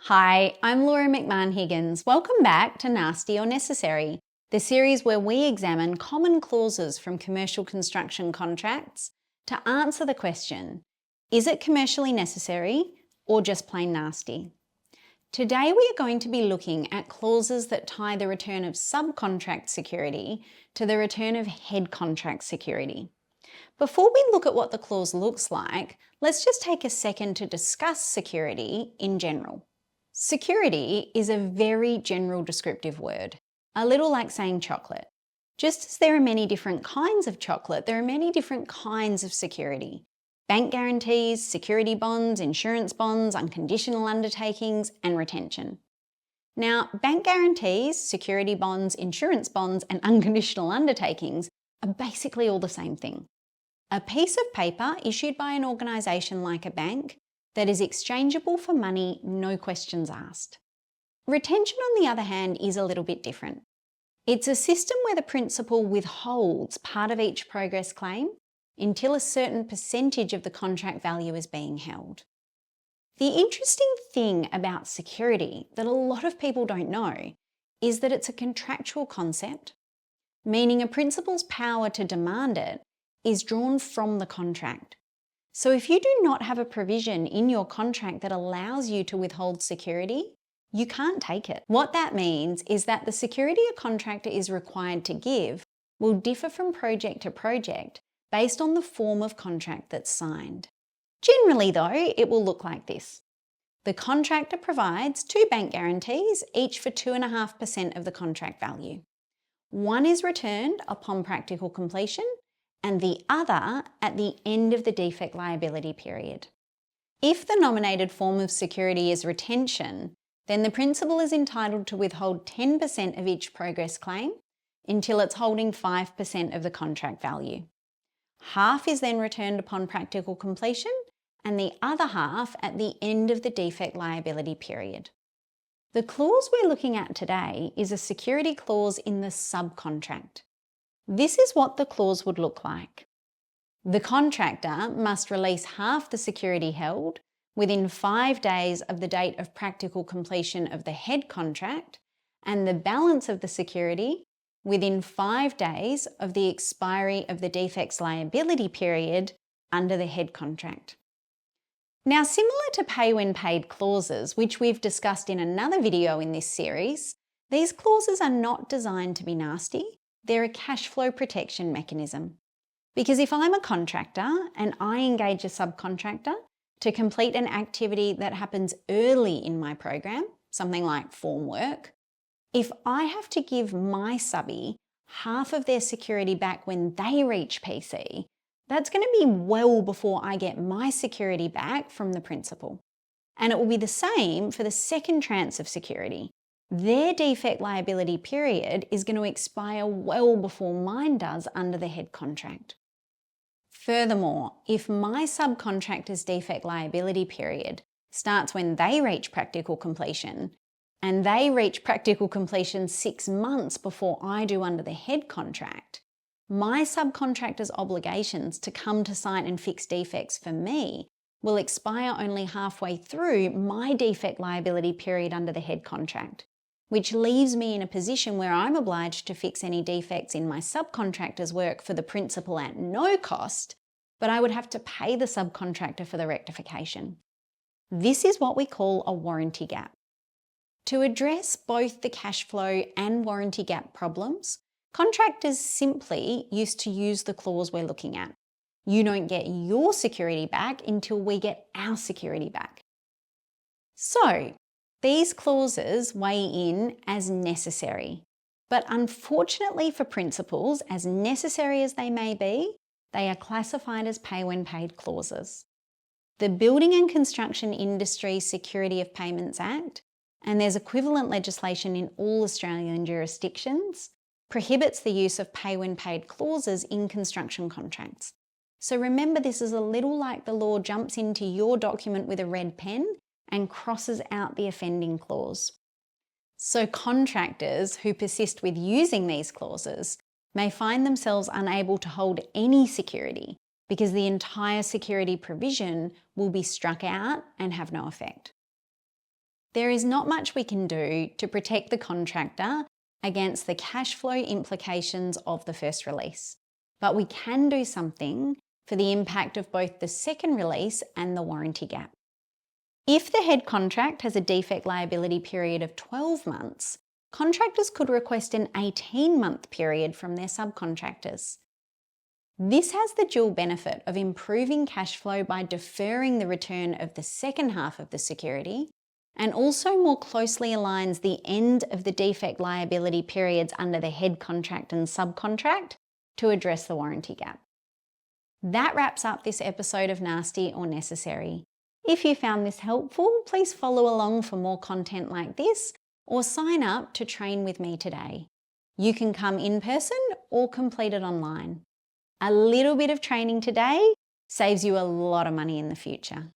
Hi, I'm Laura McMahon-Higgins. Welcome back to Nasty or Necessary, the series where we examine common clauses from commercial construction contracts to answer the question, is it commercially necessary or just plain nasty? Today we are going to be looking at clauses that tie the return of subcontract security to the return of head contract security. Before we look at what the clause looks like, let's just take a second to discuss security in general. Security is a very general descriptive word, a little like saying chocolate. Just as there are many different kinds of chocolate, there are many different kinds of security. Bank guarantees, security bonds, insurance bonds, unconditional undertakings, and retention. Now, bank guarantees, security bonds, insurance bonds, and unconditional undertakings are basically all the same thing. A piece of paper issued by an organisation like a bank that is exchangeable for money, no questions asked. Retention, on the other hand, is a little bit different. It's a system where the principal withholds part of each progress claim until a certain percentage of the contract value is being held. The interesting thing about security that a lot of people don't know is that it's a contractual concept, meaning a principal's power to demand it is drawn from the contract. So if you do not have a provision in your contract that allows you to withhold security, you can't take it. What that means is that the security a contractor is required to give will differ from project to project based on the form of contract that's signed. Generally though, it will look like this. The contractor provides 2 bank guarantees, each for 2.5% of the contract value. One is returned upon practical completion, and the other at the end of the defect liability period. If the nominated form of security is retention, then the principal is entitled to withhold 10% of each progress claim until it's holding 5% of the contract value. Half is then returned upon practical completion and the other half at the end of the defect liability period. The clause we're looking at today is a security clause in the subcontract. This is what the clause would look like. The contractor must release half the security held within 5 days of the date of practical completion of the head contract, and the balance of the security within 5 days of the expiry of the defects liability period under the head contract. Now, similar to pay when paid clauses, which we've discussed in another video in this series, these clauses are not designed to be nasty. They're a cash flow protection mechanism. Because if I'm a contractor and I engage a subcontractor to complete an activity that happens early in my program, something like form work, if I have to give my subby half of their security back when they reach PC, that's going to be well before I get my security back from the principal. And it will be the same for the second tranche of security. Their defect liability period is going to expire well before mine does under the head contract. Furthermore, if my subcontractor's defect liability period starts when they reach practical completion, and they reach practical completion 6 months before I do under the head contract, my subcontractor's obligations to come to site and fix defects for me will expire only halfway through my defect liability period under the head contract, which leaves me in a position where I'm obliged to fix any defects in my subcontractor's work for the principal at no cost, but I would have to pay the subcontractor for the rectification. This is what we call a warranty gap. To address both the cash flow and warranty gap problems, contractors simply used to use the clause we're looking at. You don't get your security back until we get our security back. So, these clauses weigh in as necessary, but unfortunately for principals, as necessary as they may be, they are classified as pay when paid clauses. The Building and Construction Industry Security of Payments Act, and there's equivalent legislation in all Australian jurisdictions, prohibits the use of pay when paid clauses in construction contracts. So remember, this is a little like the law jumps into your document with a red pen and crosses out the offending clause. So contractors who persist with using these clauses may find themselves unable to hold any security because the entire security provision will be struck out and have no effect. There is not much we can do to protect the contractor against the cash flow implications of the first release, but we can do something for the impact of both the second release and the warranty gap. If the head contract has a defect liability period of 12 months, contractors could request an 18-month period from their subcontractors. This has the dual benefit of improving cash flow by deferring the return of the second half of the security, and also more closely aligns the end of the defect liability periods under the head contract and subcontract to address the warranty gap. That wraps up this episode of Nasty or Necessary. If you found this helpful, please follow along for more content like this or sign up to train with me today. You can come in person or complete it online. A little bit of training today saves you a lot of money in the future.